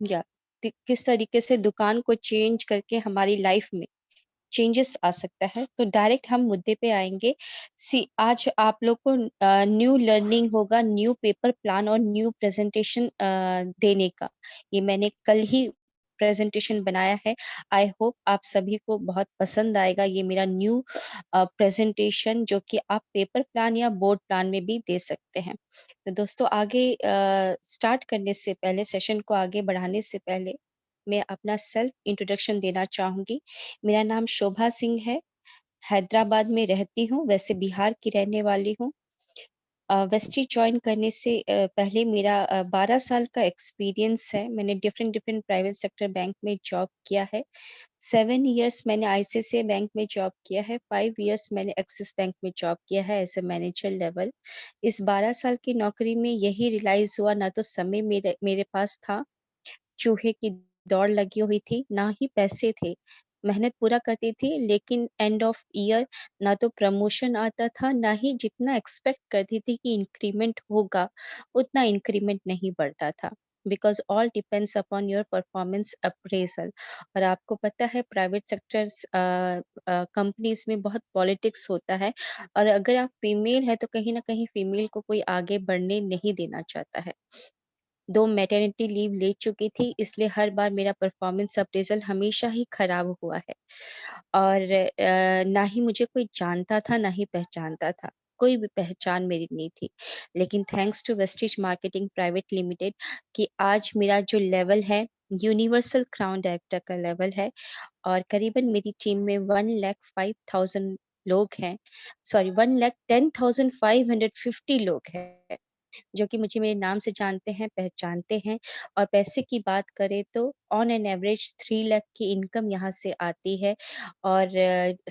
या किस तरीके से दुकान को चेंज करके हमारी लाइफ में चेंजेस आ सकता है। तो डायरेक्ट हम मुद्दे पे आएंगे। सी आज आप लोग को न्यू लर्निंग होगा, न्यू पेपर प्लान और न्यू प्रेजेंटेशन देने का। ये मैंने कल ही प्रेजेंटेशन बनाया है। आई होप आप सभी को बहुत पसंद आएगा ये मेरा न्यू प्रेजेंटेशन, जो कि आप पेपर प्लान या बोर्ड प्लान में भी दे सकते हैं। तो दोस्तों, आगे स्टार्ट करने से पहले, सेशन को आगे बढ़ाने से पहले, मैं अपना सेल्फ इंट्रोडक्शन देना चाहूंगी। मेरा नाम शोभा सिंह है। हैदराबाद में रहती हूँ, वैसे बिहार की रहने वाली हूँ। वेस्टी ज्वाइन करने से पहले मेरा 12 साल का एक्सपीरियंस है। मैंने different different private sector bank में जॉब किया है। 7 इयर्स मैंने आईसीआईसीआई बैंक में जॉब किया है। 5 इयर्स मैंने एक्सिस बैंक में जॉब किया है एज ए मैनेजर लेवल। इस 12 साल की नौकरी में यही रियलाइज हुआ, ना तो समय मेरे मेरे पास था, चूहे की दौड़ लगी हुई थी, ना ही पैसे थे। मेहनत पूरा करती थी, लेकिन एंड ऑफ ईयर ना तो प्रमोशन आता था, ना ही जितना एक्सपेक्ट करती थी कि इंक्रीमेंट होगा, उतना इंक्रीमेंट नहीं बढ़ता था। Because all depends upon your performance appraisal. और आपको पता है प्राइवेट सेक्टर्स कंपनीज में बहुत पॉलिटिक्स होता है। और अगर आप फीमेल है तो कहीं ना कहीं फीमेल को कोई आगे बढ़ने नहीं देना चाहता है। 2 मैटरनिटी लीव ले चुकी थी, इसलिए हर बार मेरा परफॉर्मेंस अप्रेजल हमेशा ही खराब हुआ है। और ना ही मुझे कोई जानता था, ना ही पहचानता था। कोई भी पहचान मेरी नहीं थी। लेकिन thanks to Vestige marketing private limited, कि आज मेरा जो लेवल है, यूनिवर्सल क्राउन डायरेक्टर का लेवल है। और करीबन मेरी टीम में 1,05,000 लोग हैं। सॉरी, 1,10,550 लोग हैं, जो कि मुझे मेरे नाम से जानते हैं, पहचानते हैं। और पैसे की बात करें तो ऑन एन एवरेज 3 लाख की इनकम यहाँ से आती है। और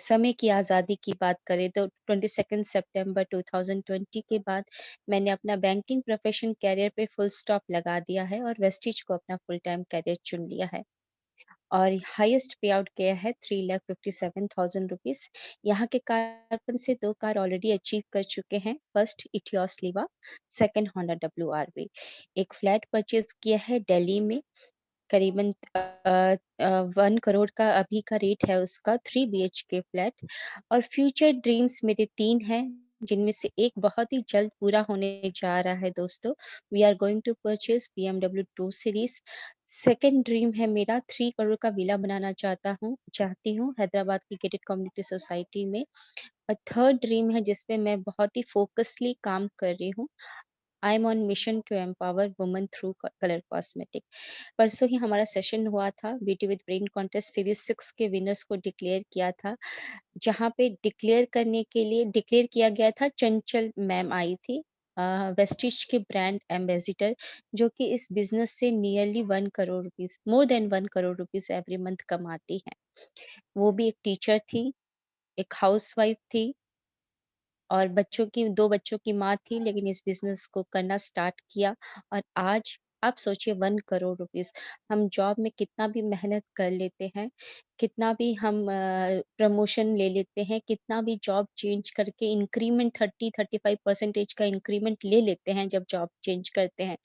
समय की आज़ादी की बात करें तो 22 सितंबर 2020 के बाद मैंने अपना बैंकिंग प्रोफेशन कैरियर पे फुल स्टॉप लगा दिया है और वेस्टिज को अपना फुल टाइम कैरियर चुन लिया है। और हाईएस्ट पे आउट गया है 3,57,000 रुपीज। यहाँ के कारपन से 2 कार ऑलरेडी अचीव कर चुके हैं। First Etios लीवा, second Honda WRV। एक फ्लैट परचेज किया है दिल्ली में, करीबन 1 करोड़ का अभी का रेट है उसका, 3 BHK फ्लैट। और फ्यूचर ड्रीम्स मेरे 3 हैं, जिनमें से एक बहुत ही जल्द पूरा होने जा रहा है दोस्तों। We are going to purchase BMW 2 series. Second dream है मेरा, 3 करोड़ का विला बनाना चाहती हूँ हैदराबाद की गेटेड कम्युनिटी सोसाइटी में। और थर्ड ड्रीम है जिसपे मैं बहुत ही फोकसली काम कर रही हूँ। I am on mission to empower women through colour cosmetic. परसों ही हमारा सेशन हुआ था, beauty with brain contest series 6 के विनर्स को डिक्लेयर किया था। जहाँ पे डिक्लेयर करने के लिए डिक्लेयर किया गया था, चंचल मैम आई थी, वेस्टिज के ब्रांड एम्बेसिडर, जो कि इस बिजनेस से nearly 1 crore rupees, more than 1 crore rupees every month कमाती हैं। वो भी एक टीचर थी, एक हाउसवाइफ थी, और 2 बच्चों की माँ थी, लेकिन इस बिजनेस को करना स्टार्ट किया। और आज आप सोचिए, 1 करोड़ रुपीज। हम जॉब में कितना भी मेहनत कर लेते हैं, कितना भी हम प्रमोशन ले लेते हैं, कितना भी जॉब चेंज करके इंक्रीमेंट 30-35% का इंक्रीमेंट ले लेते हैं जब जॉब चेंज करते हैं,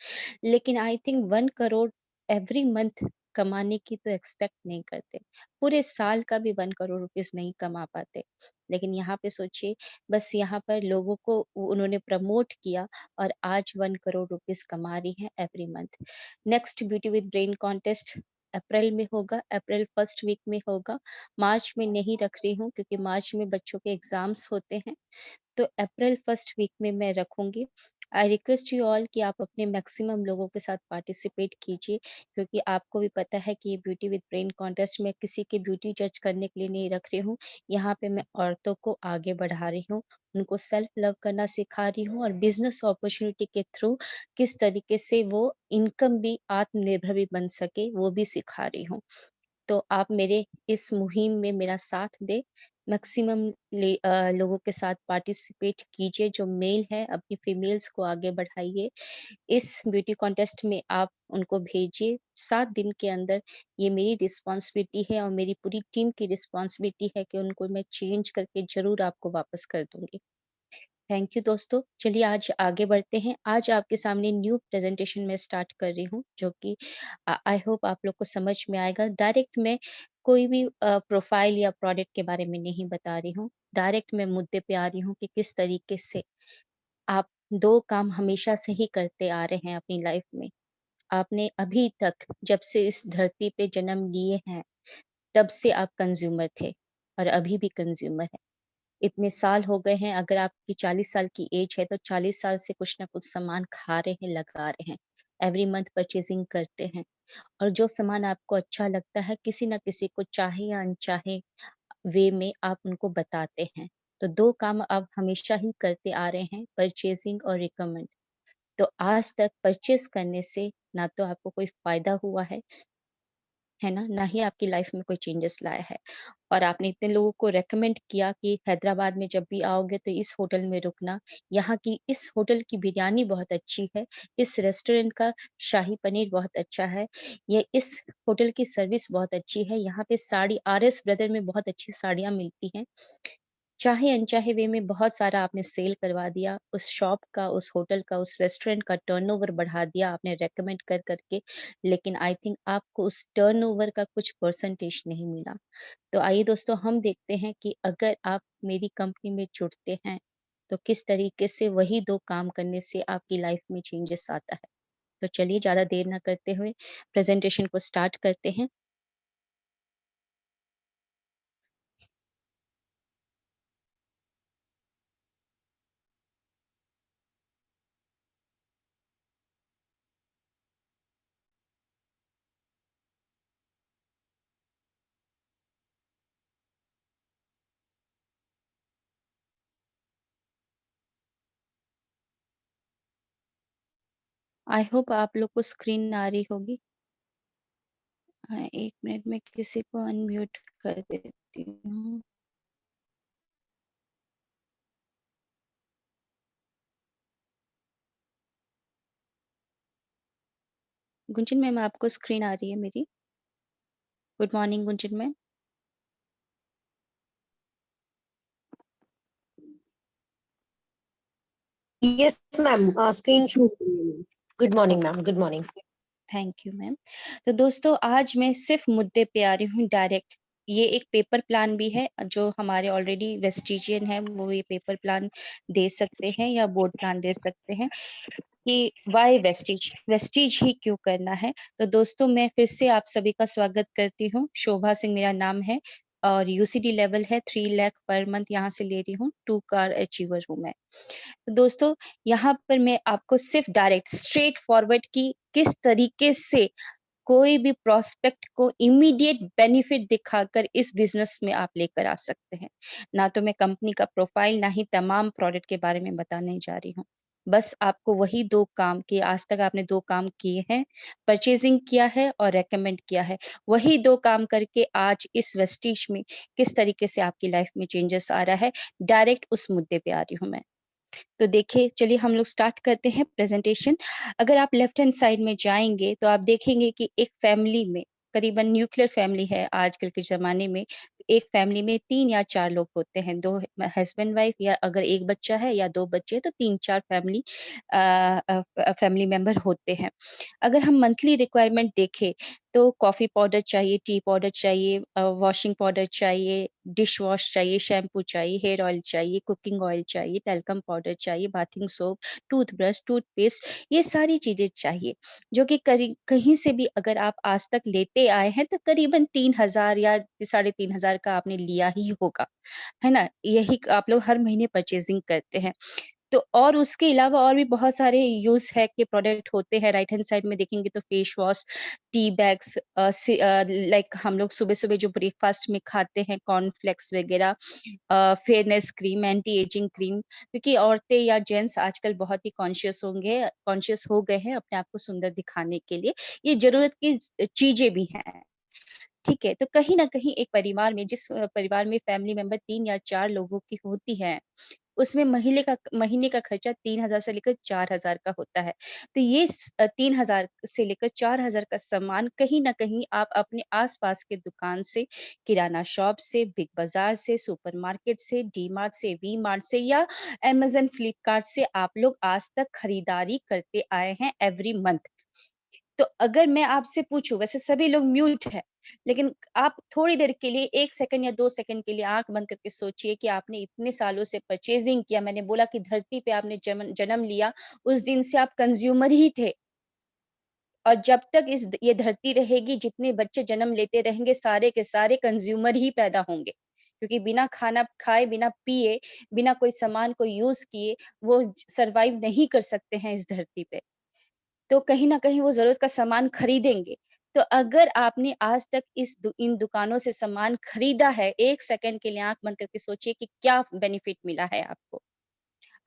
लेकिन I think 1 crore every month कमाने की तो एक्सपेक्ट नहीं करते। पूरे साल का भी 1 करोड़ रुपीज नहीं कमा पाते। लेकिन यहाँ पे सोचिए, बस यहाँ पर लोगों को उन्होंने प्रमोट किया और आज 1 करोड़ रुपीज कमा रही हैं every month. Next beauty with brain contest April में होगा, अप्रैल फर्स्ट वीक में होगा। मार्च में नहीं रख रही हूँ क्योंकि मार्च में बच्चों के एग्जाम्स होते हैं। तो अप्रैल फर्स्ट वीक में मैं रखूंगी। आई रिक्वेस्ट यू ऑल कि आप अपने मैक्सिमम लोगों के साथ पार्टिसिपेट कीजिए, क्योंकि आपको भी पता है कि ये ब्यूटी विद ब्रेन कॉन्टेस्ट में किसी के ब्यूटी जज करने के लिए नहीं रख रही हूँ। यहाँ पे मैं औरतों को आगे बढ़ा रही हूँ, उनको सेल्फ लव करना सिखा रही हूँ, और बिजनेस अपॉर्चुनिटी के थ्रू किस तरीके से वो इनकम भी, आत्मनिर्भर भी बन सके, वो भी सिखा रही हूँ। तो आप मेरे इस मुहिम में मेरा साथ दें, मैक्सिमम लोगों के साथ पार्टिसिपेट कीजिए। जो मेल है, अपनी फीमेल्स को आगे बढ़ाइए। इस ब्यूटी कॉन्टेस्ट में आप उनको भेजिए 7 दिन के अंदर। ये मेरी रिस्पॉन्सिबिलिटी है और मेरी पूरी टीम की रिस्पॉन्सिबिलिटी है कि उनको मैं चेंज करके जरूर आपको वापस कर दूंगी। थैंक यू दोस्तों। चलिए आज आगे बढ़ते हैं। आज आपके सामने न्यू प्रेज़ेंटेशन मैं स्टार्ट कर रही हूँ, जो कि आई होप आप लोग को समझ में आएगा। डायरेक्ट मैं कोई भी प्रोफ़ाइल या प्रोडक्ट के बारे में नहीं बता रही हूँ। डायरेक्ट मैं मुद्दे पे आ रही हूँ कि किस तरीके से आप 2 काम हमेशा से ही करते आ रहे हैं अपनी लाइफ़ में। आपने अभी तक जब से इस धरती पे जन्म लिए हैं, तब से आप कंज़्यूमर थे और अभी भी कंज़्यूमर हैं। इतने साल हो गए हैं, अगर आपकी 40 साल की एज है, तो 40 साल से कुछ ना कुछ सामान खा रहे हैं, लगा रहे हैं। एवरी मंथ परचेज़िंग करते हैं और जो सामान आपको अच्छा लगता है, किसी न किसी को चाहे या अनचाहे वे में आप उनको बताते हैं। तो 2 काम आप हमेशा ही करते आ रहे हैं, परचेज़िंग और रिकमेंड। तो आज तक परचेज़ करने से ना तो आपको कोई फ़ायदा हुआ है ना? ना ही आपकी लाइफ़ में कोई चेंजेस लाया है। और आपने इतने लोगों को रिकमेंड किया कि हैदराबाद में जब भी आओगे तो इस होटल में रुकना। यहाँ की इस होटल की बिरयानी बहुत अच्छी है, इस रेस्टोरेंट का शाही पनीर बहुत अच्छा है, ये इस होटल की सर्विस बहुत अच्छी है, यहाँ पे साड़ी आरएस ब्रदर में बहुत अच्छी साड़ियाँ मिलती हैं। चाहे अनचाहे वे में बहुत सारा आपने सेल करवा दिया, उस शॉप का, उस होटल का, उस रेस्टोरेंट का टर्नओवर बढ़ा दिया आपने रिकमेंड कर के, लेकिन आई थिंक आपको उस टर्नओवर का कुछ परसेंटेज नहीं मिला। तो आइए दोस्तों हम देखते हैं कि अगर आप मेरी कंपनी में जुड़ते हैं, तो किस तरीके से वही 2 काम करने से आपकी लाइफ में चेंजेस आता है। तो चलिए ज़्यादा देर ना करते हुए प्रेज़ेंटेशन को स्टार्ट करते हैं। आई होप आप लोग को स्क्रीन आ रही होगी। 1 मिनट में किसी को अनम्यूट कर देती हूँ। गुंजन मैम आपको स्क्रीन आ रही है मेरी? Good morning Gunjan ma'am. Yes, ma'am. Screen show. Good morning, ma'am. Good morning. Thank you ma'am. तो दोस्तों आज मैं सिर्फ मुद्दे पे आ रही हूँ डायरेक्ट। ये एक पेपर प्लान भी है जो हमारे ऑलरेडी वेस्टिजियन है वो ये पेपर प्लान दे सकते हैं या बोर्ड प्लान दे सकते हैं कि वाई वेस्टिज वेस्टिज ही क्यों करना है। तो दोस्तों मैं फिर से आप सभी का स्वागत करती हूँ। शोभा सिंह मेरा नाम है और यूसीडी लेवल है 3 लाख पर मंथ यहाँ से ले रही हूँ। 2 कार अचीवर हूँ मैं। तो दोस्तों यहाँ पर मैं आपको सिर्फ डायरेक्ट स्ट्रेट फॉरवर्ड की किस तरीके से कोई भी प्रोस्पेक्ट को इमीडिएट बेनिफिट दिखाकर इस बिजनेस में आप लेकर आ सकते हैं। ना तो मैं कंपनी का प्रोफाइल, ना ही तमाम प्रोडक्ट के बारे में बताने जा रही हूँ। बस आपको वही 2 काम कि आज तक आपने 2 काम किए हैं, परचेज़िंग किया है और रिकमेंड किया है। वही 2 काम करके आज इस वेस्टीज में किस तरीके से आपकी लाइफ में चेंजेस आ रहा है, डायरेक्ट उस मुद्दे पे आ रही हूँ मैं। तो देखिए चलिए हम लोग स्टार्ट करते हैं प्रेजेंटेशन। अगर आप लेफ्ट हैंड साइड में जाएँगे तो आप देखेंगे कि एक फैमिली में करीबन न्यूक्लियर फैमिली है आजकल के ज़माने में। एक फैमिली में 3 या 4 लोग होते हैं, 2 हस्बैंड वाइफ या अगर 1 बच्चा है या 2 बच्चे हैं तो 3-4 फैमिली मेंबर होते हैं। अगर हम मंथली रिक्वायरमेंट देखें तो कॉफ़ी पाउडर चाहिए, टी पाउडर चाहिए, वॉशिंग पाउडर चाहिए, डिश वॉश चाहिए, शैम्पू चाहिए, हेयर ऑयल चाहिए, कुकिंग ऑयल चाहिए, टैल्कम पाउडर चाहिए, बाथिंग सोप, टूथब्रश, टूथपेस्ट, ये सारी चीज़ें चाहिए, जो कि कहीं से भी अगर आप आज तक लेते आए हैं तो करीबन 3,000 या साढ़े 3,000 का आपने लिया ही होगा, है ना? यही आप लोग हर महीने परचेज़िंग करते हैं। तो और उसके अलावा और भी बहुत सारे यूज़ है के प्रोडक्ट होते हैं, राइट हैंड साइड में देखेंगे तो face wash, tea bags, like हम लोग सुबह-सुबह जो ब्रेकफ़ास्ट में खाते हैं कॉर्नफ्लेक्स वगैरह, fairness cream, anti ageing cream, क्योंकि औरतें या जेंट्स आजकल बहुत ही कॉन्शियस हो गए हैं अपने आप को सुंदर दिखाने के लिए। ये ज़रूरत की चीज़ें भी हैं, ठीक है? तो कहीं न कहीं एक परिवार में परिवार में फैमिली मेंबर 3 या 4 लोगों की होती है, उसमें महीने का खर्चा 3,000 से लेकर 4,000 का होता है। तो 3,000 से लेकर 4,000 का सामान कहीं न कहीं आप अपने आस-पास के दुकान से, किराना शॉप से, बिग बाज़ार से, सुपरमार्केट से, डी-मार्ट से, वी-मार्ट से या अमेज़न, फ्लिपकार्ट से आप लोग आज तक खरीदारी करते आए हैं एवरी मंथ। तो अगर मैं आपसे पूछूँ वैसे सभी लोग म्यूट हैं, लेकिन आप थोड़ी देर के लिए 1 सेकंड या 2 सेकंड के लिए आँख बंद करके सोचिए कि आपने इतने सालों से परचेज़िंग किया, मैंने बोला कि धरती पे आपने जन्म लिया, उस दिन से आप कंज़्यूमर ही थे और जब तक ये धरती रहेगी, जितने बच्चे जन्म लेते रहेंगे, सारे के सारे कंज़्यूमर ही पैदा होंगे। क्योंकि बिना खाना खाए, बिना पिए, बिना कोई सामान को यूज़ किए, वो सर्वाइव नहीं कर सकते हैं इस धरती पे। तो कहीं न कहीं वो ज़रूरत का सामान खरीदेंगे। तो अगर आपने आज तक इन दुकानों से सामान खरीदा है, 1 सेकंड के लिए आँख बंद करके सोचिए कि क्या बेनिफिट मिला है आपको?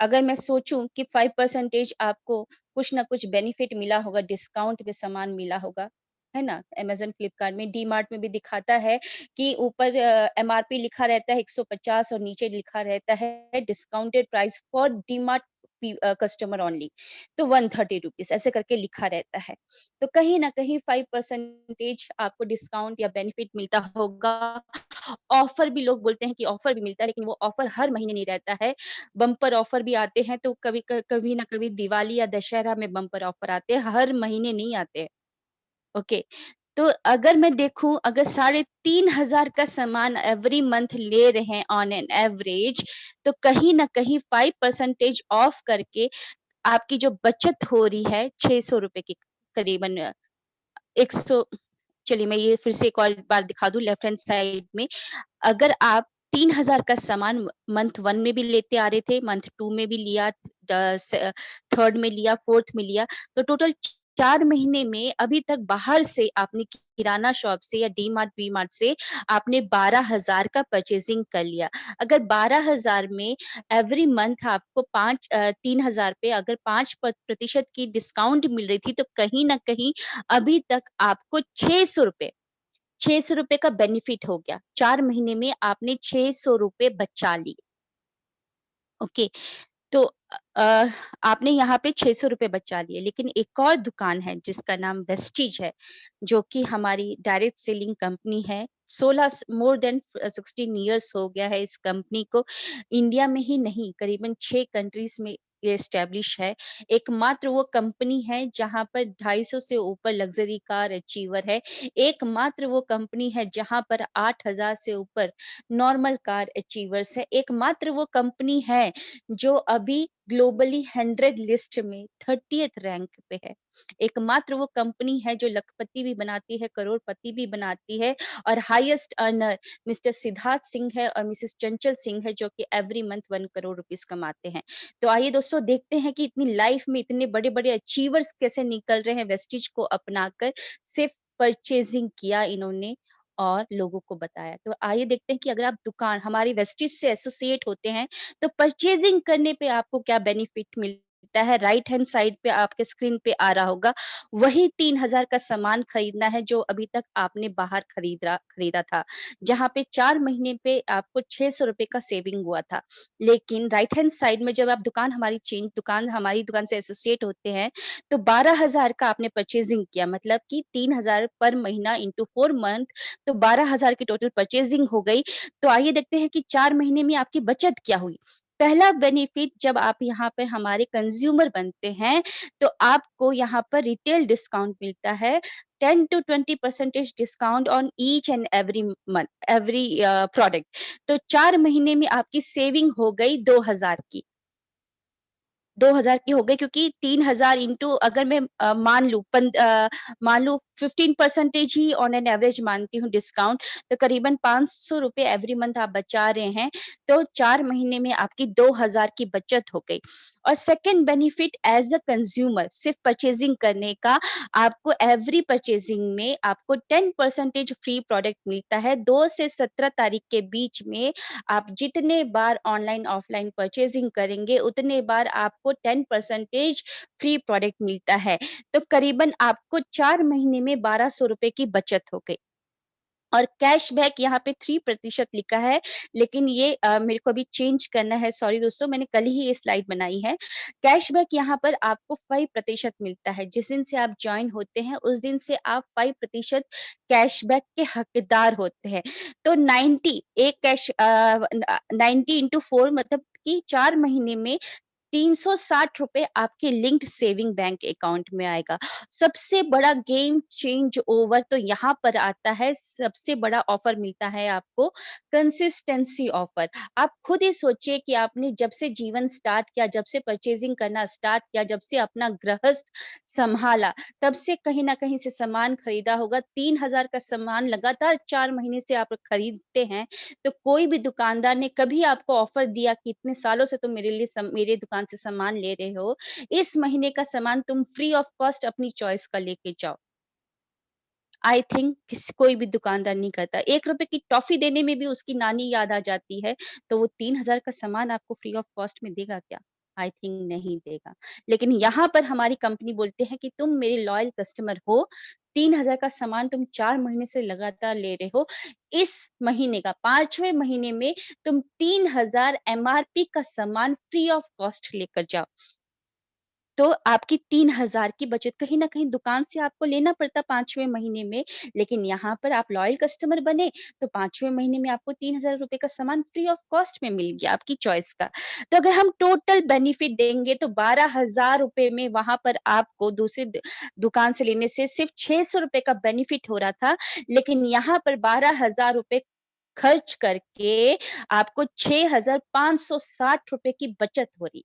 अगर मैं सोचूँ कि 5% आपको कुछ न कुछ बेनिफिट मिला होगा, डिस्काउंट पे सामान मिला होगा, है ना? अमेज़न, फ्लिपकार्ट में, डी-मार्ट में भी दिखाता है कि ऊपर एमआरपी लिखा रहता है 150 और नीचे लिखा रहता है discounted price for D-Mart customer only. तो 130 रुपीज़ ऐसे करके लिखा रहता है। तो कहीं न कहीं 5% आपको डिस्काउंट या बेनिफिट मिलता होगा। ऑफर भी लोग बोलते हैं कि ऑफर भी मिलता है, लेकिन वो ऑफर हर महीने नहीं रहता है। बम्पर ऑफर भी आते हैं, तो कभी ना कभी दिवाली या दशहरा में बम्पर ऑफर आते हैं, हर महीने नहीं आते हैं। ओके, तो अगर मैं देखूँ अगर 3,500 का सामान एवरी मंथ ले रहे हैं ऑन एन एवरेज, तो कहीं न कहीं 5% ऑफ करके आपकी जो बचत हो रही है ₹600 की करीबन 100। चलिए मैं ये फिर से एक और बार दिखा दूँ लेफ्ट हैंड साइड में। अगर आप 3,000 का सामान मंथ 1 में भी लेते आ रहे थे, मंथ 2 में भी लिया, थर्ड में लिया, फोर्थ में लिया, तो टोटल 4 महीने में अभी तक बाहर से आपने किराना शॉप से या डी-मार्ट, वी-मार्ट से आपने 12,000 का परचेज़िंग कर लिया। अगर 12,000 में एवरी मंथ आपको 3,000 पे अगर 5 प्रतिशत की डिस्काउंट मिल रही थी, तो कहीं न कहीं अभी तक आपको ₹600 का बेनिफिट हो गया। 4 महीने में आपने ₹600 बचा लिए। ओके, तो आपने यहाँ पे ₹600 बचा लिए, लेकिन एक और दुकान है जिसका नाम वेस्टीज है, जो कि हमारी डायरेक्ट सेलिंग कंपनी है। 16 मोर देन 16 इयर्स हो गया है इस कंपनी को। इंडिया में ही नहीं, करीबन 6 कंट्रीज़ में ये एस्टेब्लिश है। एकमात्र वो कंपनी है जहाँ पर 250 से ऊपर लग्ज़री कार अचीवर है। एकमात्र वो कंपनी है जहाँ पर 8,000 से ऊपर नॉर्मल कार अचीवर्स है। एकमात्र वो कंपनी है जो अभी ग्लोबली 100 लिस्ट में 30th रैंक पे है। एकमात्र वो कंपनी है जो लखपति भी बनाती है, करोड़पति भी बनाती है और highest earner mister Siddharth Singh है और मिसेस चंचल सिंह है जो कि एवरी मंथ 1 करोड़ रुपीस कमाते हैं। तो आइए दोस्तों देखते हैं कि इतनी लाइफ में इतने बड़े-बड़े अचीवर्स कैसे निकल रहे हैं वेस्टीज को अपनाकर। सिर्फ परचेजिंग किया इन्होंने और लोगों को बताया। तो आइए देखते हैं कि अगर आप दुकान हमारी वेस्टीज से एसोसिएट होते हैं तो परचेजिंग करने पे आपको क्या बेनिफिट मिलता है। राइट हैंड साइड पे आपके स्क्रीन पे आ रहा होगा। वही 3,000 का सामान खरीदना है जो अभी तक आपने बाहर खरीदा था, जहाँ पे 4 महीने पे आपको ₹600 का सेविंग हुआ था। लेकिन राइट हैंड साइड में जब आप दुकान हमारी दुकान से एसोसिएट होते हैं, तो 12,000 का आपने परचेजिंग किया, मतलब कि 3,000 पर महीना इंटू 4 मंथ, तो 12,000 की टोटल परचेजिंग हो गई। तो आइए देखते हैं कि 4 महीने में आपकी बचत क्या हुई। पहला बेनिफिट, जब आप यहाँ पर हमारे कंज्यूमर बनते हैं, तो आपको यहाँ पर रिटेल डिस्काउंट मिलता है। 10 to 20% discount on each and every month, every product. तो 4 महीने में आपकी सेविंग हो गई 2,000 की। 2,000 की हो गई, क्योंकि 3,000 इंटू अगर मैं मान लूँ 15% ही ऑन एन एवरेज मानती हूँ डिस्काउंट, तो करीबन ₹500 एवरी मंथ आप बचा रहे हैं, तो 4 महीने में आपकी 2,000 की बचत हो गई। और second benefit as a consumer सिर्फ परचेज़िंग करने का, आपको एवरी परचेज़िंग में आपको 10% फ्री प्रोडक्ट मिलता है। 2 से 17 तारीख के बीच में आप जितने बार ऑनलाइन ऑफलाइन परचेजिंग करेंगे, उतने बार आपको 10% फ्री प्रोडक्ट मिलता है। तो करीबन आपको 4 महीने में ₹1,200 की बचत हो गई। और कैशबैक यहाँ पे 3% लिखा है, लेकिन ये मेरे को अभी चेंज करना है, सॉरी दोस्तों, मैंने कल ही ये स्लाइड बनाई है। कैशबैक यहाँ पर आपको 5% मिलता है, जिस दिन से आप जॉइन होते हैं, उस दिन से आप 5% कैशबैक के हकदार होते हैं। तो 90 एक 90 इंटू 4 मतलब कि 4 महीने में 360 रुपए आपके लिंक्ड सेविंग बैंक अकाउंट में आएगा। सबसे बड़ा गेम चेंज ओवर तो यहाँ पर आता है, सबसे बड़ा ऑफर मिलता है आपको कंसिस्टेंसी ऑफर। आप खुद ही सोचिए कि आपने जब से जीवन स्टार्ट किया, जब से परचेजिंग करना स्टार्ट किया, जब से अपना गृहस्थ संभाला, तब से कहीं न कहीं से सामान खरीदा होगा। 3000 का सामान लगातार 4 महीने से आप खरीदते हैं, तो कोई भी दुकानदार ने कभी आपको ऑफर दिया कि इतने सालों से तुम मेरे दुकान से सामान ले रहे हो, इस महीने का सामान तुम फ्री ऑफ कॉस्ट अपनी चॉइस का लेके जाओ। आई थिंक कोई भी दुकानदार नहीं करता। ₹1 की टॉफ़ी देने में भी उसकी नानी याद आ जाती है, तो वो 3000 का सामान आपको फ्री ऑफ कॉस्ट में देगा क्या? आई थिंक नहीं देगा। लेकिन यहाँ पर हमारी कंपनी बोलते हैं कि तुम मेरे लॉयल कस्टमर हो, 3000 का सामान तुम 4 महीने से लगातार ले रहे हो, इस महीने का 5वें महीने में तुम 3000 एमआरपी का सामान फ्री ऑफ कॉस्ट लेकर जाओ। तो आपकी 3000 की बचत कहीं न कहीं दुकान से आपको लेना पड़ता 5वें महीने में, लेकिन यहाँ पर आप लॉयल कस्टमर बने, तो 5वें महीने में आपको ₹3000 का सामान फ्री ऑफ कॉस्ट में मिल गया, आपकी चॉइस का। तो अगर हम टोटल बेनिफिट देंगे तो ₹12,000 में वहाँ पर आपको दूसरी दुकान से लेने से सिर्फ ₹600 का बेनिफिट हो रहा था, लेकिन यहाँ पर ₹12,000 खर्च करके आपको ₹6,560 की बचत हो रही,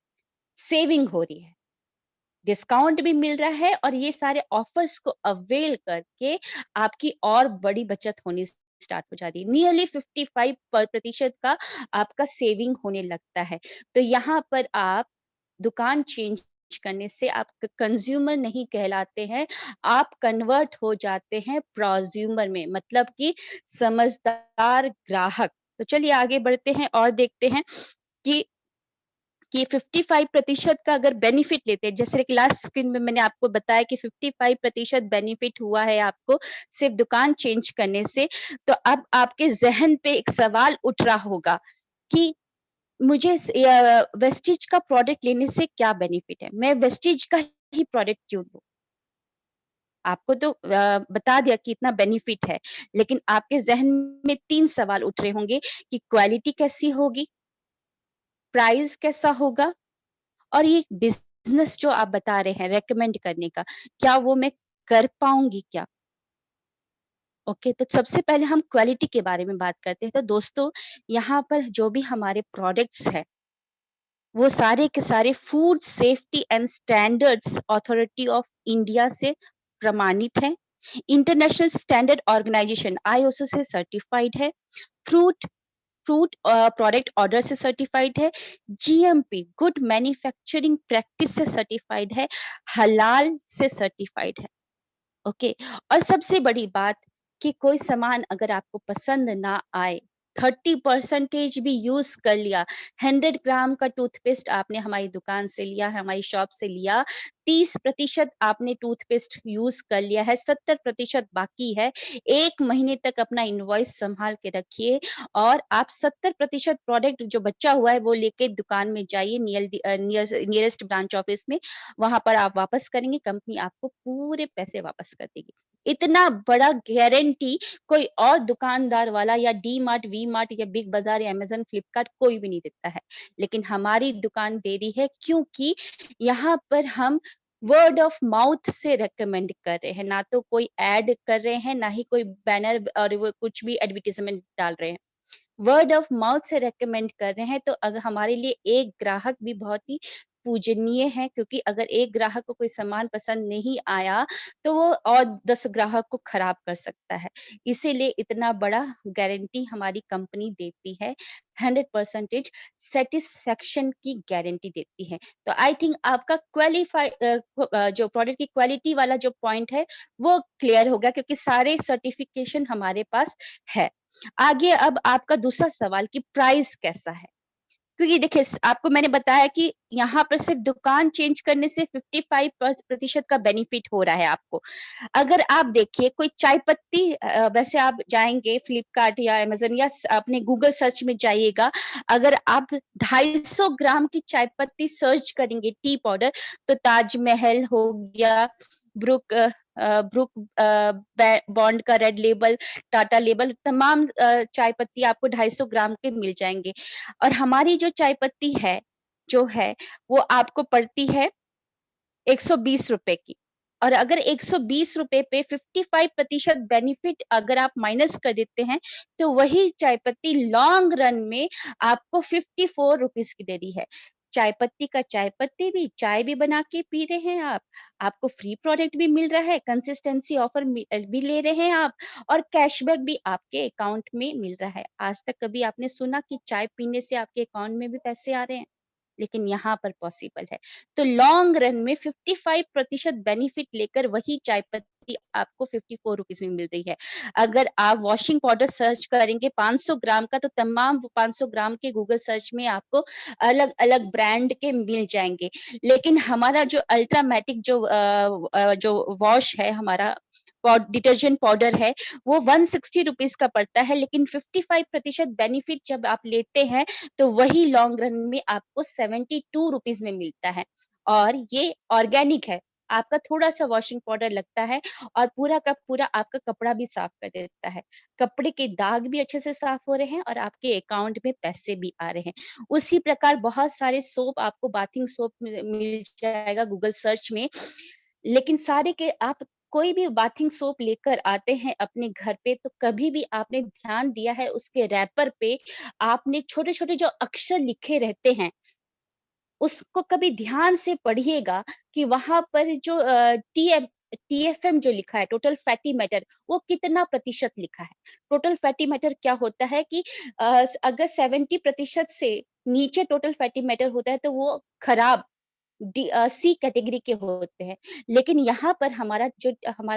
सेविंग हो रही है। डिस्काउंट भी मिल रहा है और ये सारे ऑफर्स को अवेल करके आपकी और बड़ी बचत होनी स्टार्ट हो जाती है। नियरली 55 प्रतिशत का आपका सेविंग होने लगता है। तो यहाँ पर आप दुकान चेंज करने से आप कंज्यूमर नहीं कहलाते हैं, आप कन्वर्ट हो जाते हैं प्रोज्यूमर में, मतलब कि समझदार ग्राहक। तो चलिए आगे बढ़ते हैं और देखते हैं कि 55% का अगर बेनिफिट लेते हैं, जैसे कि लास्ट स्क्रीन में मैंने आपको बताया कि 55% बेनिफिट हुआ है आपको सिर्फ दुकान चेंज करने से, तो अब आपके ज़हन पे एक सवाल उठ रहा होगा कि मुझे वेस्टीज का प्रोडक्ट लेने से क्या बेनिफिट है? मैं वेस्टीज का ही प्रोडक्ट क्यों लूँ? आपको तो बता दिया कि इतना बेनिफिट है, लेकिन आपके ज़हन में 3 सवाल उठ रहे होंगे कि क्वालिटी कैसी होगी? प्राइस कैसा होगा? और ये बिज़नेस जो आप बता रहे हैं रिकमेंड करने का, क्या वो मैं कर पाऊँगी क्या? ओके, तो सबसे पहले हम क्वालिटी के बारे में बात करते हैं। तो दोस्तों, यहाँ पर जो भी हमारे प्रोडक्ट्स हैं, वो सारे के सारे food safety and standards authority of India से प्रमाणित हैं। इंटरनेशनल स्टैंडर्ड ऑर्गेनाइजेशन आईओएसओ से सर्टिफाइड है। फ्रूट फ्रूट प्रोडक्ट ऑर्डर से सर्टिफाइड है, जीएमपी गुड मैन्युफैक्चरिंग प्रैक्टिस से सर्टिफाइड है, हलाल से सर्टिफाइड है। ओके, और सबसे बड़ी बात कि कोई सामान अगर आपको पसंद ना आए, 30% भी यूज कर लिया, 100 ग्राम का टूथपेस्ट आपने हमारी दुकान से लिया, हमारी शॉप से लिया, 30% आपने टूथपेस्ट यूज कर लिया है, 70% बाकी है। 1 महीने तक अपना इनवॉइस संभाल के रखिए और आप 70% प्रोडक्ट जो बचा हुआ है वो लेके दुकान में जाइए, नियरेस्ट ब्रांच ऑफिस में, वहां पर आप वापस करेंगे, कंपनी आपको पूरे पैसे वापस कर देगी। इतना बड़ा गारंटी कोई और दुकानदार वाला या डी मार्ट, वी मार्ट या बिग बाजार या अमेज़न, फ्लिपकार्ट कोई भी नहीं देता है। लेकिन हमारी दुकान दे रही है क्योंकि यहाँ पर हम वर्ड ऑफ माउथ से रिकमेंड कर रहे हैं, ना तो कोई ऐड कर रहे हैं, ना ही कोई बैनर और वो कुछ भी एडवर्टाइज़मेंट डाल रहे हैं। वर्ड ऑफ माउथ से रेकमेंड कर रहे हैं, तो अगर हमारे लिए एक ग्राहक भी बहुत ही पूजनीय है, क्योंकि अगर एक ग्राहक को कोई सामान पसंद नहीं आया तो वो और 10 ग्राहक को खराब कर सकता है। इसीलिए इतना बड़ा गारंटी हमारी कंपनी देती है, 100% सैटिस्फैक्शन की गारंटी देती है। तो आई थिंक आपका जो प्रोडक्ट की क्वालिटी वाला जो पॉइंट है वो क्लियर हो गया, क्योंकि सारे सर्टिफिकेशन हमारे पास है। आगे अब आपका दूसरा सवाल कि प्राइस कैसा है? क्योंकि देखिए आपको मैंने बताया कि यहाँ पर सिर्फ दुकान चेंज करने से 55% का बेनिफिट हो रहा है आपको। अगर आप देखिए कोई चाय पत्ती वैसे आप जाएँगे फ्लिपकार्ट या अमेज़न या अपने गूगल सर्च में जाइएगा, अगर आप 250 ग्राम की चाय पत्ती सर्च करेंगे टी पाउडर, तो ताजमहल हो गया, ब्रुक ब्रुक बै बॉन्ड का रेड लेबल, टाटा लेबल तमाम चाय पत्ती आपको 250 ग्राम के मिल जाएँगे। और हमारी जो चाय पत्ती है, जो है, वो आपको पड़ती है ₹120 की। और अगर ₹120 पे 55% बेनिफिट अगर आप माइनस कर देते हैं, तो वही चाय पत्ती लॉन्ग रन में आपको ₹54 की दे रही है। चाय पत्ती का चाय पत्ती भी, चाय भी बना के पी रहे हैं आप, आपको फ्री प्रोडक्ट भी मिल रहा है, कंसिस्टेंसी ऑफर भी ले रहे हैं आप और कैशबैक भी आपके अकाउंट में मिल रहा है। आज तक कभी आपने सुना कि चाय पीने से आपके अकाउंट में भी पैसे आ रहे हैं? लेकिन यहाँ पर पॉसिबल है। तो लॉन्ग रन में 55% बेनिफिट लेकर वही चाय पत्ती आपको ₹54 में मिल रही है। अगर आप वॉशिंग पाउडर सर्च करेंगे 500 ग्राम का, तो तमाम 500 ग्राम के गूगल सर्च में आपको अलग-अलग ब्रांड के मिल जाएँगे। लेकिन हमारा जो अल्ट्रामैटिक जो वॉश है हमारा डिटर्जेंट पाउडर है, वो ₹160 का पड़ता है, लेकिन 55% बेनिफिट जब आप लेते हैं, तो वही लॉन्ग रन में आपको ₹72 में मिलता है और ये ऑर्गेनिक है। आपका थोड़ा-सा वॉशिंग पाउडर लगता है और पूरा का पूरा आपका कपड़ा भी साफ कर देता है। कपड़े के दाग भी अच्छे से साफ हो रहे हैं और आपके अकाउंट में पैसे भी आ रहे हैं। उसी प्रकार बहुत सारे सोप आपको बाथिंग सोप मिल जाएगा गूगल सर्च में, लेकिन सारे के आप कोई भी बाथिंग सोप लेकर आते हैं अपने घर पे, तो कभी भी आपने ध्यान दिया है उसके रैपर पे आपने छोटे-छोटे जो अक्षर लिखे रहते हैं, उसको कभी ध्यान से पढ़िएगा कि वहाँ पर जो टीएफएम जो लिखा है, टोटल फैटी मैटर, वो कितना प्रतिशत लिखा है। टोटल फैटी मैटर क्या होता है कि अगर 70% से नीचे टोटल फैटी मैटर होता है, तो वो खराब सी कैटेगरी के होते हैं। लेकिन यहाँ पर हमारा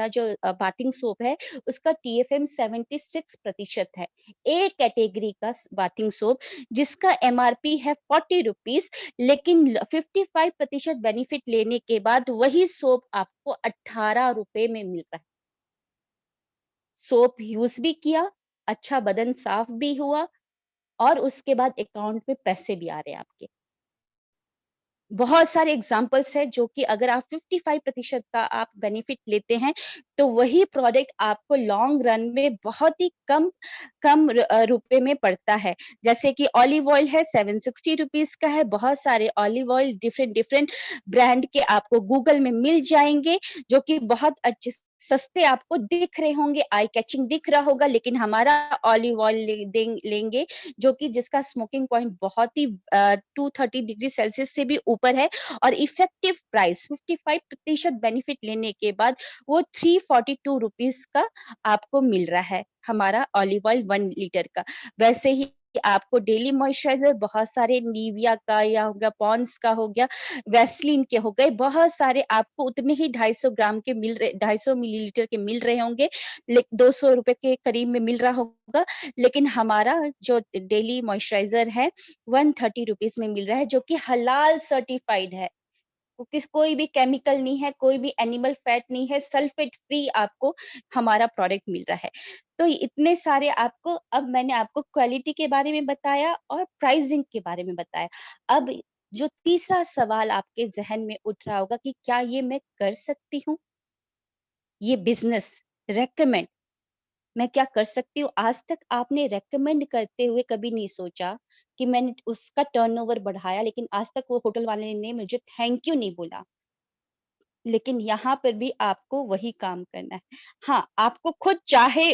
जो बाथिंग सोप है, उसका टीएफएम 76% है। ए कैटेगरी का बाथिंग सोप जिसका एमआरपी है ₹40, लेकिन 55% बेनिफिट लेने के बाद वही सोप आपको ₹18 में मिल रहा है। सोप यूज़ भी किया, अच्छा बदन साफ भी हुआ और उसके बाद अकाउंट में पैसे भी आ रहे हैं आपके। बहुत सारे एग्ज़ाम्पल्स हैं जो कि अगर आप 55% का आप बेनिफिट लेते हैं, तो वही प्रोडक्ट आपको लॉन्ग रन में बहुत ही कम रुपए में पड़ता है। जैसे कि ऑलिव ऑयल है ₹760 का है, बहुत सारे olive oil different different brand के आपको गूगल में मिल जाएँगे, जो कि बहुत अच्छे सस्ते आपको दिख रहे होंगे, आई कैचिंग दिख रहा होगा, लेकिन हमारा ऑलिव ऑयल लेंगे जो कि जिसका स्मोकिंग पॉइंट बहुत ही 230 डिग्री सेल्सियस से भी ऊपर है और इफेक्टिव प्राइस 55% बेनिफिट लेने के बाद वो ₹342 का आपको मिल रहा है, हमारा ऑलिव ऑयल 1 लीटर का। वैसे ही आपको डेली मॉइस्चराइज़र बहुत सारे निविया का या हो गया, पॉन्ड्स का हो गया, वैसलीन के हो गए, बहुत सारे आपको उतने ही 250 ग्राम के 250 मिलीलीटर के मिल रहे होंगे, ₹200 के करीब में मिल रहा होगा। लेकिन हमारा जो डेली मॉइस्चराइज़र है, ₹130 में मिल रहा है, जो कि हलाल सर्टिफाइड है। कोई भी केमिकल नहीं है, कोई भी एनिमल फैट नहीं है, सल्फेट फ्री आपको हमारा प्रोडक्ट मिल रहा है। तो इतने सारे आपको अब मैंने आपको क्वालिटी के बारे में बताया और प्राइसिंग के बारे में बताया। अब जो तीसरा सवाल आपके ज़हन में उठ रहा होगा कि क्या ये मैं कर सकती हूँ? ये बिज़नेस रिकमेंड मैं क्या कर सकती हूँ? आज तक आपने रिकमेंड करते हुए कभी नहीं सोचा कि मैंने उसका टर्नओवर बढ़ाया, लेकिन आज तक वो होटल वाले ने मुझे थैंक यू नहीं बोला। लेकिन यहाँ पर भी आपको वही काम करना है। हाँ, आपको खुद चाहे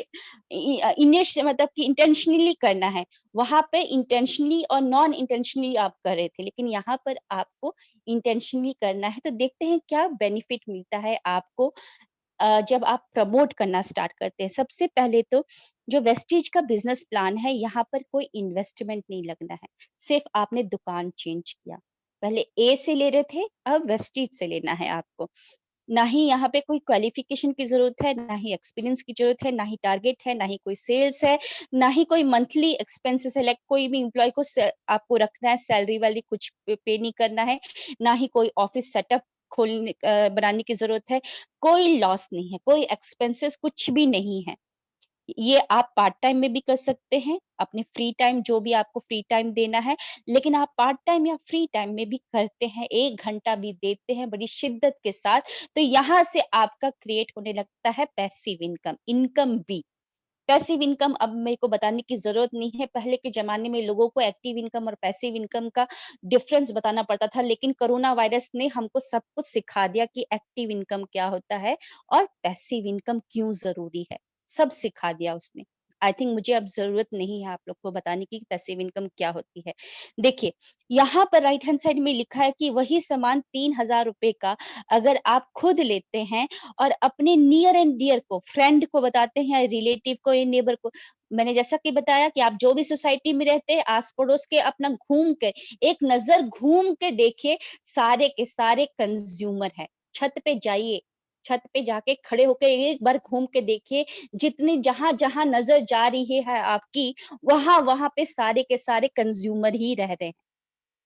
इनिश मतलब कि इंटेंशनली करना है। वहाँ पे इंटेंशनली और नॉन इंटेंशनली आप कर रहे थे, लेकिन यहाँ पर आपको इंटेंशनली करना है। तो देखते हैं क्या बेनिफिट मिलता है आपको जब आप प्रमोट करना स्टार्ट करते हैं। सबसे पहले तो जो वेस्टीज का बिज़नेस प्लान है, यहाँ पर कोई इन्वेस्टमेंट नहीं लगना है। सिर्फ़ आपने दुकान चेंज किया। पहले ए से ले रहे थे, अब वेस्टीज से लेना है आपको। ना ही यहाँ पे कोई क्वालिफ़िकेशन की ज़रूरत है, ना ही एक्सपीरियंस की ज़रूरत है, ना ही टारगेट है, ना ही कोई सेल्स है, ना ही कोई मंथली एक्सपेंसेस है, लाइक कोई भी एम्प्लॉयी को आपको रखना है, सैलरी-वैलरी कुछ पे नहीं करना है, ना ही कोई ऑफ़िस सेटअप बनाने की ज़रूरत है, कोई लॉस नहीं है, कोई एक्सपेंसेस कुछ भी नहीं है। ये आप पार्ट टाइम में भी कर सकते हैं, अपने फ्री टाइम जो भी आपको फ्री टाइम देना है, लेकिन आप पार्ट टाइम या फ्री टाइम में भी करते हैं, 1 घंटा भी देते हैं बड़ी शिद्दत के साथ, तो यहाँ से आपका क्रिएट होने लगता है पैसिव इनकम, इनकम भी। पैसिव इनकम अब मेरे को बताने की ज़रूरत नहीं है, पहले के ज़माने में लोगों को एक्टिव इनकम और पैसिव इनकम का डिफरेंस बताना पड़ता था, लेकिन कोरोना वायरस ने हमको सब कुछ सिखा दिया कि एक्टिव इनकम क्या होता है और पैसिव इनकम क्यों ज़रूरी है, सब सिखा दिया उसने। आई थिंक मुझे अब ज़रूरत नहीं है आप लोग को बताने की कि पैसिव इनकम क्या होती है। देखिए, यहाँ पर राइट हैंड साइड में लिखा है कि वही सामान ₹3000 का अगर आप खुद लेते हैं और अपने नियर एंड डियर को, फ्रेंड को बताते हैं या रिलेटिव को या नेबर को, मैंने जैसा कि बताया कि आप जो भी सोसाइटी में रहते हैं, आस-पड़ोस के अपना घूम के, एक नज़र घूम के देखिए, सारे के सारे कंज़्यूमर हैं। छत पे जाइए, छत पे जाके खड़े होके एक बार घूम के देखिए, जितनी जहाँ-जहाँ नज़र जा रही है आपकी, वहाँ-वहाँ पे सारे के सारे कंज़्यूमर ही रह रहे हैं।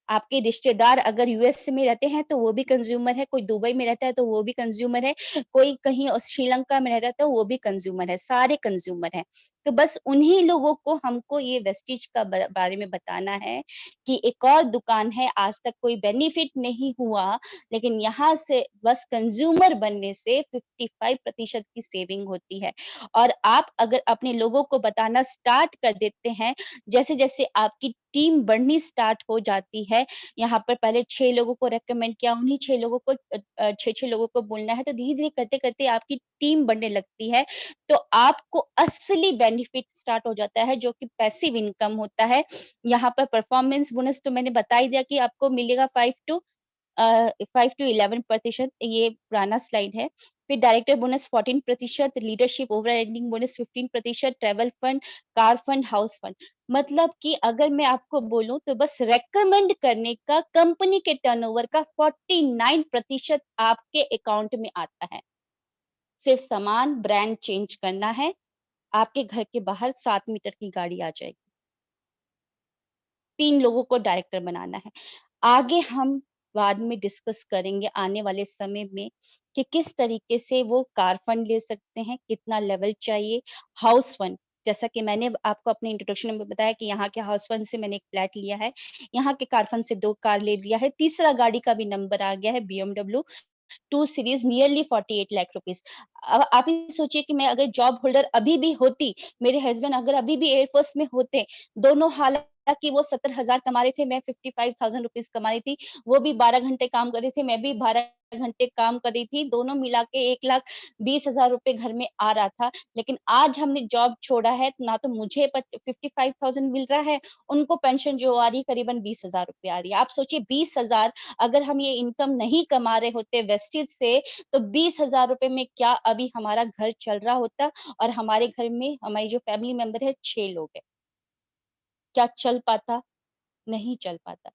आपके रिश्तेदार अगर यूएस में रहते हैं तो वो भी कंज़्यूमर है, कोई दुबई में रहता है तो वो भी कंज़्यूमर है, कोई कहीं श्रीलंका में रहता है तो वो भी कंज़्यूमर है, सारे कंज़्यूमर हैं। तो बस उन्हीं लोगों को हमको ये वेस्टीज का बारे में बताना है कि एक और दुकान है, आज तक कोई बेनिफिट नहीं हुआ, लेकिन यहाँ से बस कंज़्यूमर बनने से 55% की सेविंग होती है। और आप अगर अपने लोगों को बताना स्टार्ट कर देते हैं, जैसे-जैसे आपकी टीम बढ़नी स्टार्ट हो जाती है, यहाँ पर पहले 6 लोगों को रिकमेंड किया, उन्हीं 6 लोगों को 6-6 लोगों को बोलना है, तो धीरे-धीरे करते-करते आपकी टीम बढ़ने लगती है, तो आपको असली बेनिफिट स्टार्ट हो जाता है, जो कि पैसिव इनकम होता है। यहाँ पर परफॉर्मेंस बोनस तो मैंने बता ही दिया कि आपको मिलेगा 5 टू 11% ये पुराना स्लाइड है। फिर director bonus 14%, leadership overriding bonus 15%, travel fund, car fund, house fund. मतलब कि अगर मैं आपको बोलूँ तो बस रिकमेंड करने का कंपनी के टर्नओवर का 49% आपके अकाउंट में आता है। सिर्फ सामान, ब्रांड चेंज करना है, आपके घर के बाहर 7 मीटर की गाड़ी आ जाएगी। 3 लोगों को डायरेक्टर बनाना है। आगे हम बाद में डिस्कस करेंगे आने वाले समय में कि किस तरीके से वो कार फंड ले सकते हैं, कितना लेवल चाहिए, हाउस फंड जैसा कि मैंने आपको अपने इंट्रोडक्शन में बताया कि यहाँ के हाउस फंड से मैंने एक फ्लैट लिया है, यहाँ के कार फंड से 2 कार ले लिया है, तीसरा गाड़ी का भी नंबर आ गया है BMW 2 series nearly 48 lakh rupees. अब आप ही सोचिए कि मैं अगर जॉब होल्डर अभी भी होती, मेरे हस्बैंड अगर अभी भी एयर फोर्स में होते, दोनों हालाँकि वो 70,000 कमा रहे थे, मैं 55,000 रुपीज़ कमा रही थी। वो भी 12 घंटे काम कर रहे थे, मैं भी 12 घंटे काम कर रही थी। दोनों मिला के 1,20,000 रुपए घर में आ रहा था। लेकिन आज हमने जॉब छोड़ा है, ना तो मुझे 55,000 मिल रहा है, उनको पेंशन जो आ रही है करीबन 20,000 रुपए आ रही है। आप सोचिए 20,000 अगर हम ये इनकम नहीं कमा रहे होते वेस्टेज से, तो 20,000 रुपए में क्या अभी हमारा घर चल रहा होता और हमारे घर में हमारी जो फैमिली मेंबर है 6 लोग हैं। क्या चल पाता? नहीं चल पाता।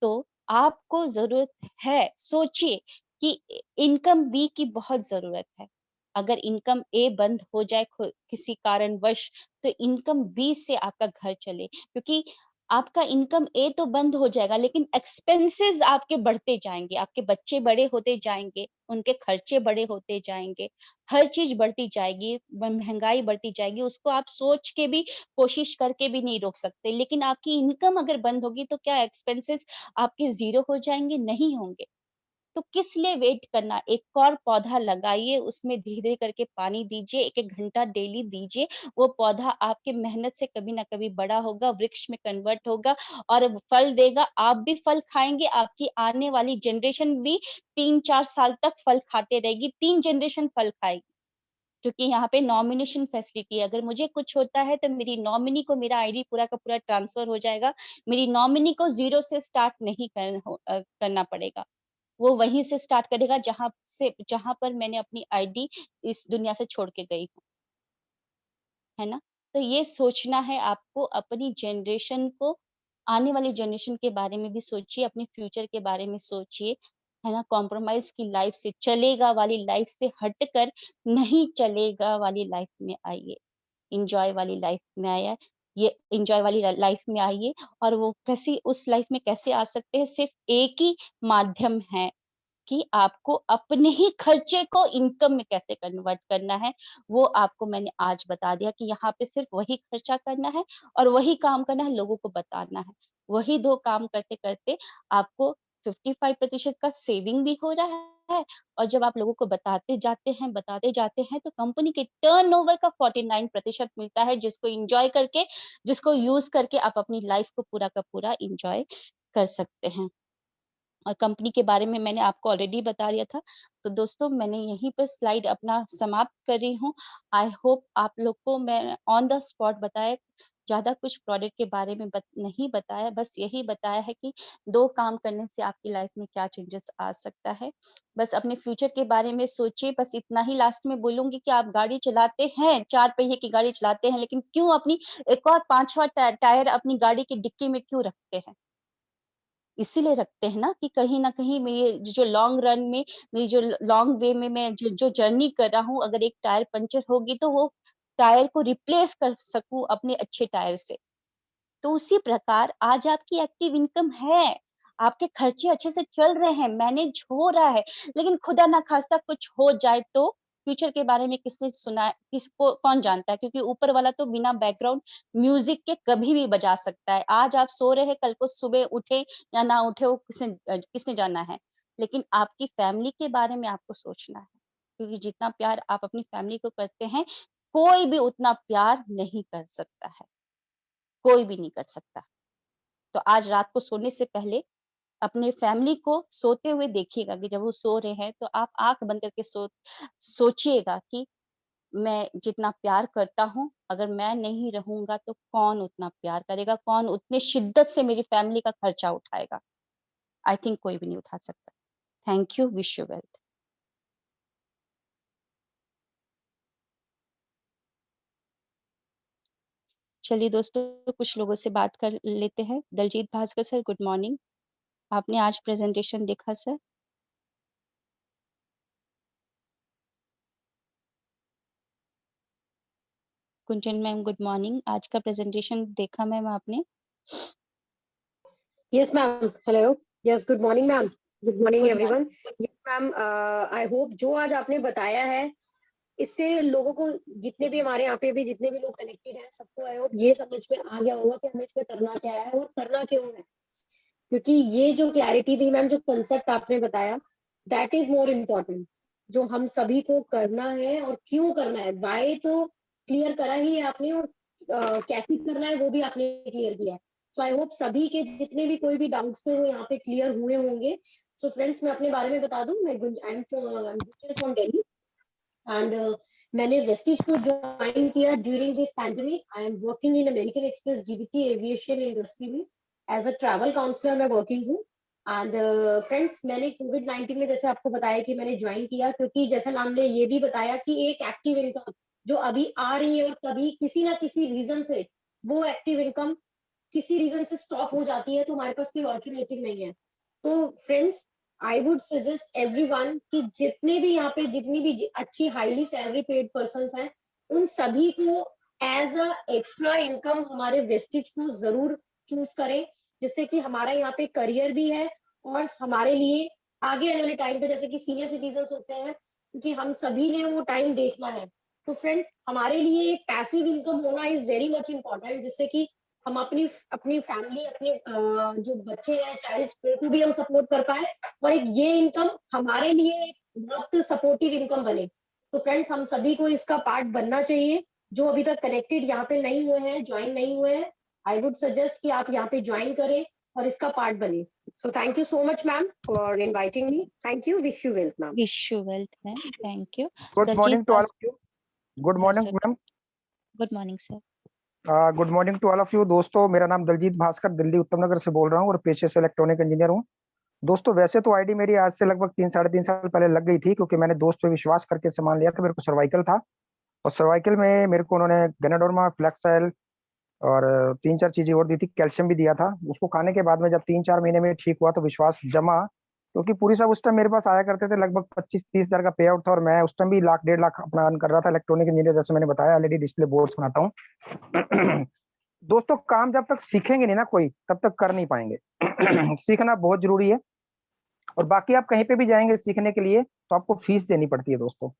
तो आपको ज़रूरत है सोचिए कि इनकम बी की बहुत ज़रूरत है। अगर इनकम ए बंद हो जाए किसी कारणवश तो इनकम बी से आपका घर चले क्योंकि आपका इनकम ए तो बंद हो जाएगा लेकिन एक्सपेंसेस आपके बढ़ते जाएँगे, आपके बच्चे बड़े होते जाएँगे, उनके खर्चे बड़े होते जाएँगे, हर चीज़ बढ़ती जाएगी, महँगाई बढ़ती जाएगी, उसको आप सोच के भी कोशिश करके भी नहीं रोक सकते। लेकिन आपकी इनकम अगर बंद होगी तो क्या एक्सपेंसेस आपके ज़ीरो हो जाएँगे? नहीं होंगे। तो किस लिए वेट करना? एक और पौधा लगाइए, उसमें धीरे करके पानी दीजिए, 1-1 घंटा डेली दीजिए। वो पौधा आपके मेहनत से कभी न कभी बड़ा होगा, वृक्ष में कन्वर्ट होगा और फल देगा। आप भी फल खाएँगे, आपकी आने वाली जनरेशन भी 3-4 साल तक फल खाते रहेगी, 3 जनरेशन फल खाएगी। क्योंकि यहाँ पे नॉमिनेशन फैसिलिटी है, अगर मुझे कुछ होता है तो मेरी नॉमिनी को मेरा आईडी पूरा का पूरा ट्रांसफ़र हो जाएगा। मेरी नॉमिनी को ज़ीरो से स्टार्ट नहीं करना पड़ेगा। वो वहीं से स्टार्ट करेगा जहाँ पर मैंने अपनी आईडी इस दुनिया से छोड़ के गई हूँ, है ना? तो ये सोचना है आपको अपनी जनरेशन को आने वाली जनरेशन के बारे में भी सोचिए, अपने फ्यूचर के बारे में सोचिए। है ना, कॉम्प्रोमाइज़ की लाइफ़ से, चलेगा वाली लाइफ़ से हटकर नहीं चलेगा वाली लाइफ़ में आइए। एन्जॉय वाली लाइफ़ में आया ये एन्जॉय वाली लाइफ़ में आइए और वो कैसे उस लाइफ़ में कैसे आ सकते हैं, सिर्फ़ एक ही माध्यम है कि आपको अपने ही खर्चे को इनकम में कैसे कन्वर्ट करना है, वो आपको मैंने आज बता दिया कि यहाँ पे सिर्फ़ वही खर्चा करना है और वही काम करना है, लोगों को बताना है। वही 2 काम करते-करते आपको 55% का सेविंग भी हो रहा है और जब आप लोगों को बताते जाते हैं, तो कंपनी के टर्नओवर का 49% मिलता है, जिसको एन्जॉय करके, जिसको यूज़ करके आप अपनी लाइफ़ को पूरा का पूरा एन्जॉय कर सकते हैं। और कंपनी के बारे में मैंने आपको ऑलरेडी बता दिया था। तो दोस्तों मैंने यहीं पर स्लाइड अपना समाप्त कर रही हूँ। आई होप आप लोग को मैं ऑन द स्पॉट बताया, ज़्यादा कुछ प्रोडक्ट के बारे में नहीं बताया, बस यही बताया है कि 2 काम करने से आपकी लाइफ में क्या चेंजेस आ सकता है। बस अपने फ्यूचर के बारे में सोचिए, बस इतना ही लास्ट में बोलूँगी कि आप गाड़ी चलाते हैं, 4 पहिए की गाड़ी चलाते हैं, लेकिन क्यों अपनी एक और 5वाँ टायर अपनी गाड़ी की डिक्की में क्यों रखते हैं? इसीलिए रखते हैं ना कि कहीं न कहीं मेरी जो लॉन्ग रन में, मेरी जो लॉन्ग वे में मैं जो जो जर्नी कर रहा हूँ, अगर एक टायर पंक्चर होगी तो वो टायर को रिप्लेस कर सकूँ अपने अच्छे टायर से। तो उसी प्रकार आज आपकी एक्टिव इनकम है, आपके खर्चे अच्छे से चल रहे हैं, मैनेज हो रहा है, लेकिन खुदा ना खास्ता कुछ हो जाए तो फ्यूचर के बारे में किसने सुना है, किसको कौन जानता है? क्योंकि ऊपर वाला तो बिना बैकग्राउंड म्यूज़िक के कभी भी बजा सकता है। आज आप सो रहे हैं, कल को सुबह उठे या ना उठे वो किसने जाना है? लेकिन आपकी फैमिली के बारे में आपको सोचना है, क्योंकि जितना प्यार आप अपनी फैमिली को करते हैं, कोई भी उतना प्यार नहीं कर सकता है, कोई भी नहीं कर सकता। तो आज रात को सोने से पहले अपने फैमिली को सोते हुए देखिएगा कि जब वो सो रहे हैं तो आप आँख बंद करके सोचिएगा कि मैं जितना प्यार करता हूँ, अगर मैं नहीं रहूँगा तो कौन उतना प्यार करेगा? कौन उतने शिद्दत से मेरी फैमिली का खर्चा उठाएगा? आई थिंक कोई भी नहीं उठा सकता। Thank you, wish you wealth. चलिए दोस्तों कुछ लोगों से बात कर लेते हैं। Daljeet Bhaskar sir good morning. आपने आज प्रेज़ेंटेशन देखा sir? Kunjan ma'am good morning. आज का प्रेज़ेंटेशन देखा मैम आपने? Yes, ma'am. Hello. Yes, good morning, ma'am. Good morning, good morning. everyone. Yes, ma'am. I hope जो आज आपने बताया है इससे लोगों को, जितने भी हमारे यहाँ पे भी जितने भी लोग कनेक्टेड हैं, सबको आई होप ये समझ में आ गया होगा कि हमें इसमें करना क्या है और करना क्यों है। क्योंकि ये जो क्लैरिटी थी मैम, जो कंसेप्ट आपने बताया, दैट इज मोर इम्पोर्टेंट। जो हम सभी को करना है और क्यों करना है, वाई तो क्लियर करा ही है आपने, और कैसे करना है वो भी आपने क्लियर किया है। सो आई होप सभी के जितने भी कोई भी डाउट्स थे वो यहाँ पे क्लियर हुए होंगे। सो फ्रेंड्स, मैं अपने बारे में बता दूं, मैं I am from Delhi and मैंने वेस्टिज को ज्वाइन किया during this pandemic. I am working in American express GBT aviation industry में एज अ ट्रैवल काउंसलर मैं वर्किंग हूँ। एंड फ्रेंड्स, मैंने कोविड-19 में जैसे आपको बताया कि मैंने ज्वाइन किया, क्योंकि जैसा नाम ने ये भी बताया कि एक एक्टिव इनकम जो अभी आ रही है और कभी किसी ना किसी रीजन से वो एक्टिव इनकम किसी रीजन से स्टॉप हो जाती है, तो हमारे पास कोई ऑल्टरनेटिव नहीं है। तो friends, I would suggest everyone कि जितने भी यहाँ पे जितनी भी अच्छी हाईली सैलरी पेड पर्सन हैं, उन सभी को एज अ एक्स्ट्रा इनकम हमारे वेस्टेज को जरूर चूज करें, जिससे कि हमारा यहाँ पे करियर भी है और हमारे लिए आगे आने वाले टाइम पे, जैसे कि सीनियर सिटीजन होते हैं, क्योंकि हम सभी ने वो टाइम देखना है। तो फ्रेंड्स, हमारे लिए एक पैसिव इनकम होना इज वेरी मच इम्पोर्टेंट, जिससे कि हम अपनी अपनी फैमिली, अपने जो बच्चे हैं, चाइल्ड, उनको भी हम सपोर्ट कर पाए और एक ये इनकम हमारे लिए एक बहुत सपोर्टिव इनकम बने। तो फ्रेंड्स, हम सभी को इसका पार्ट बनना चाहिए। जो अभी तक कनेक्टेड यहाँ पे नहीं हुए हैं, ज्वाइन नहीं हुए हैं, आई वुड सजेस्ट कि आप यहाँ पे ज्वाइन करें और इसका पार्ट बने। So thank you so much ma'am for inviting me. Thank you, wish you wealth ma'am. Wish you wealth ma'am, thank you. Good Daljeet morning to all भास of you. Good sir morning sir ma'am. Good morning sir. Good morning to all of you. दोस्तों, मेरा नाम दलजीत भास्कर दिल्ली उत्तम नगर से बोल रहा हूँ और पेशे से इलेक्ट्रॉनिक इंजीनियर हूँ। दोस्तों, वैसे तो आईडी मेरी आज से लगभग 3 साढ़े 3 साल पहले लग गई थी, क्योंकि मैंने दोस्त पे विश्वास करके सामान लिया था। मेरे को सर्वाइकल था और सर्वाइकल में मेरे को उन्होंने गनाडोर्मा, फ्लैक्साइल और 3 4 चीजें और दी थी, कैल्शियम भी दिया था। उसको खाने के बाद में जब 3 4 महीने में ठीक हुआ तो विश्वास जमा क्योंकि पूरी साहब उस टाइम मेरे पास आया करते थे, लगभग 25-30 हजार का पे आउट था, और मैं उस टाइम भी 1 लाख 1.5 लाख अपना अर्न कर रहा था इलेक्ट्रॉनिक इंजीनियर, जैसे मैंने बताया एलईडी डिस्प्ले बोर्ड्स बनाता हूँ। दोस्तों काम जब तक सीखेंगे नहीं ना कोई, तब तक कर नहीं पाएंगे। सीखना बहुत जरूरी है। और बाकी आप कहीं पे भी जाएंगे सीखने के लिए तो आपको फीस देनी पड़ती है दोस्तों।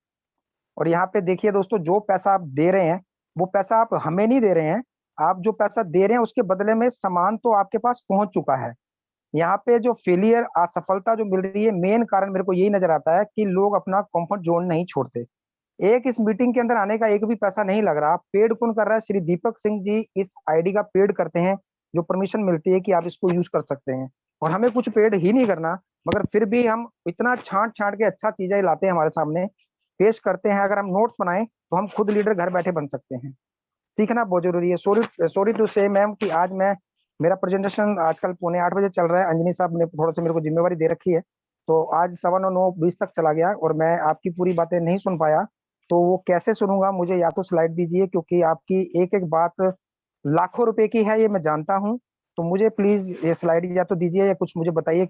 और यहाँ पे देखिए दोस्तों, जो पैसा आप दे रहे हैं वो पैसा आप हमें नहीं दे रहे हैं, आप जो पैसा दे रहे हैं उसके बदले में सामान तो आपके पास पहुंच चुका है। यहाँ पे जो फेलियर, असफलता जो मिल रही है, मेन कारण मेरे को यही नजर आता है कि लोग अपना कंफर्ट जोन नहीं छोड़ते। एक इस मीटिंग के अंदर आने का एक भी पैसा नहीं लग रहा। पेड कौन कर रहा है? श्री दीपक सिंह जी इस आईडी का पेड करते हैं, जो परमिशन मिलती है कि आप इसको यूज कर सकते हैं। और हमें कुछ पेड ही नहीं करना, मगर फिर भी हम इतना छांट छांट के अच्छा चीजें लाते हैं हमारे सामने, पेश करते हैं। अगर हम नोट्स बनाएं तो हम खुद लीडर घर बैठे बन सकते हैं। सीखना बहुत जरूरी है। सॉरी सॉरी टू से मैम कि आज मैं, मेरा प्रेजेंटेशन आजकल 7:45 चल रहा है। अंजनी साहब ने थोड़ा सा मेरे को जिम्मेवारी दे रखी है, तो आज 9:15-9:20 तक चला गया और मैं आपकी पूरी बातें नहीं सुन पाया। तो वो कैसे सुनूंगा? मुझे या तो स्लाइड दीजिए, क्योंकि आपकी एक एक बात लाखों रुपए की है, ये मैं जानता हूँ। तो मुझे प्लीज ये स्लाइड या तो दीजिए या कुछ मुझे बताइए।